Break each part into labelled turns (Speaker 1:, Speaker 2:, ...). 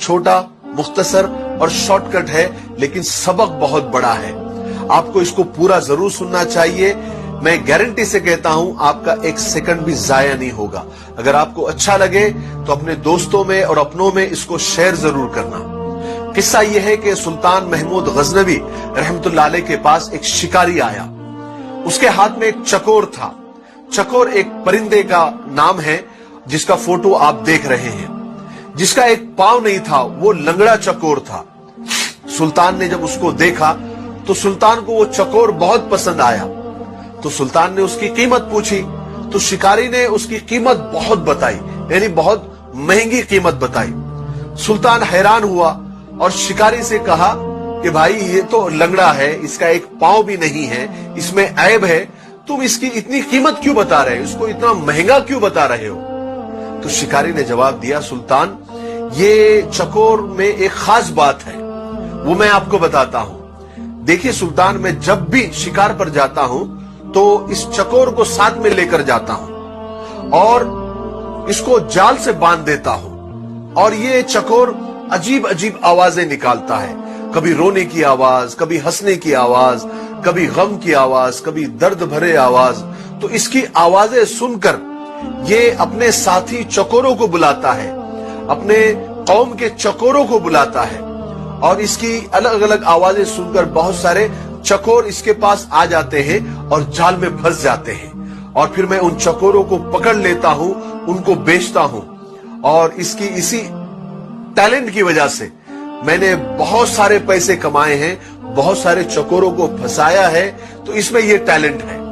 Speaker 1: छोटा, मुख्तसर और शॉर्टकट है, लेकिन सबक बहुत बड़ा है। आपको इसको पूरा जरूर सुनना चाहिए। मैं गारंटी से कहता हूं आपका एक सेकंड भी जाया नहीं होगा। अगर आपको अच्छा लगे तो अपने दोस्तों में और अपनों में इसको शेयर जरूर करना। किस्सा यह है कि सुल्तान महमूद गजनवी रहमतुल्लाह अलैह के पास एक शिकारी आया। उसके हाथ में एक चकोर था। चकोर एक परिंदे का नाम है जिसका फोटो आप देख रहे हैं। जिसका एक पांव नहीं था, वो लंगड़ा चकोर था। सुल्तान ने जब उसको देखा तो सुल्तान को वो चकोर बहुत पसंद आया। तो सुल्तान ने उसकी कीमत पूछी तो शिकारी ने उसकी कीमत बहुत बताई, यानी बहुत महंगी कीमत बताई। सुल्तान हैरान हुआ और शिकारी से कहा कि भाई ये तो लंगड़ा है, इसका एक पांव भी नहीं है, इसमें ऐब है, तुम इसकी इतनी कीमत क्यों बता रहे हो, इसको इतना महंगा क्यों बता रहे हो? तो शिकारी ने जवाब दिया, सुल्तान ये चकोर में एक खास बात है, वो मैं आपको बताता हूं। देखिए सुल्तान, मैं जब भी शिकार पर जाता हूं तो इस चकोर को साथ में लेकर जाता हूं और इसको जाल से बांध देता हूं। और ये चकोर अजीब अजीब आवाजें निकालता है, कभी रोने की आवाज, कभी हंसने की आवाज, कभी गम की आवाज, कभी दर्द भरे आवाज। तो इसकी आवाजें सुनकर ये अपने साथी चकोरों को बुलाता है, अपने कौम के चकोरों को बुलाता है और इसकी अलग अलग आवाजें सुनकर बहुत सारे चकोर इसके पास आ जाते हैं और जाल में फंस जाते हैं। और फिर मैं उन चकोरों को पकड़ लेता हूं, उनको बेचता हूं और इसकी इसी टैलेंट की वजह से मैंने बहुत सारे पैसे कमाए हैं, बहुत सारे चकोरों को फंसाया है, तो इसमें ये टैलेंट है।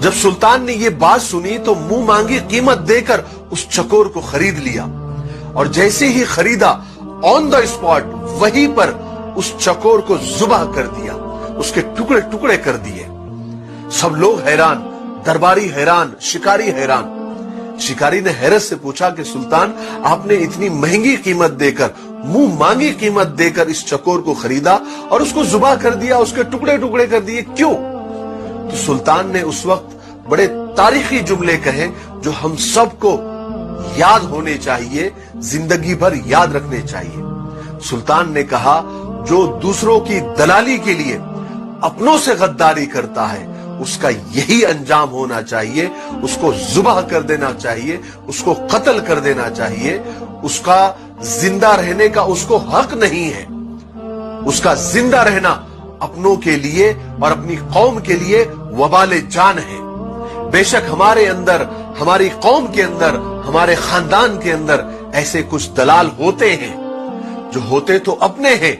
Speaker 1: जब सुल्तान ने ये बात सुनी तो मुंह मांगी कीमत देकर उस चकोर को खरीद लिया और जैसे ही खरीदा ऑन द स्पॉट वहीं पर उस चकोर को जुबाह कर दिया, उसके टुकड़े टुकड़े कर दिए। सब लोग हैरान, दरबारी हैरान, शिकारी हैरान। शिकारी ने हैरत से पूछा कि सुल्तान, आपने इतनी महंगी कीमत देकर, मुंह मांगी कीमत देकर इस चकोर को खरीदा और उसको जुबाह कर दिया, उसके टुकड़े टुकड़े कर दिए, क्यों? तो सुल्तान ने उस वक्त बड़े तारीखी जुमले कहे जो हम सबको याद होने चाहिए, जिंदगी भर याद रखने चाहिए। सुल्तान ने कहा, जो दूसरों की दलाली के लिए अपनों से गद्दारी करता है उसका यही अंजाम होना चाहिए, उसको जुबाह कर देना चाहिए, उसको कत्ल कर देना चाहिए। उसका जिंदा रहने का उसको हक नहीं है। उसका जिंदा रहना अपनों के लिए और अपनी कौम के लिए वबाले जान है। बेशक हमारे अंदर, हमारी कौम के अंदर, हमारे खानदान के अंदर ऐसे कुछ दलाल होते हैं जो होते तो अपने हैं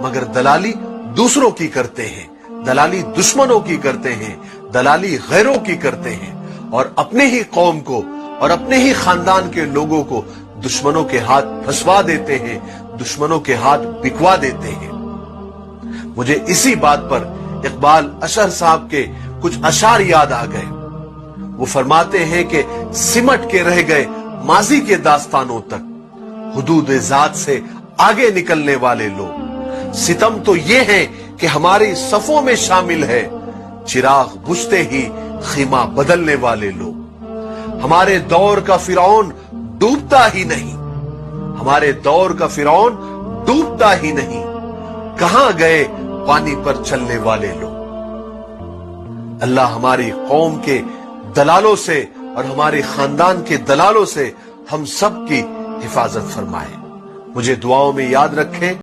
Speaker 1: मगर दलाली दूसरों की करते हैं, दलाली दुश्मनों की करते हैं, दलाली गैरों की करते हैं और अपने ही कौम को और अपने ही खानदान के लोगों को दुश्मनों के हाथ फंसवा देते हैं, दुश्मनों के हाथ बिकवा देते हैं। मुझे इसी बात पर इकबाल अशर साहब के कुछ अशार याद आ गए। वो फरमाते हैं कि सिमट के रह गए माजी के दास्तानों तक, हुदूद जात से आगे निकलने वाले लोग। सितम तो ये है कि हमारी सफों में शामिल है, चिराग बुझते ही खीमा बदलने वाले लोग। हमारे दौर का फिरौन डूबता ही नहीं, हमारे दौर का फिरौन डूबता ही नहीं, कहां गए पानी पर चलने वाले लोग। अल्लाह हमारी कौम के दलालों से और हमारे खानदान के दलालों से हम सब की हिफाजत फरमाए। मुझे दुआओं में याद रखें।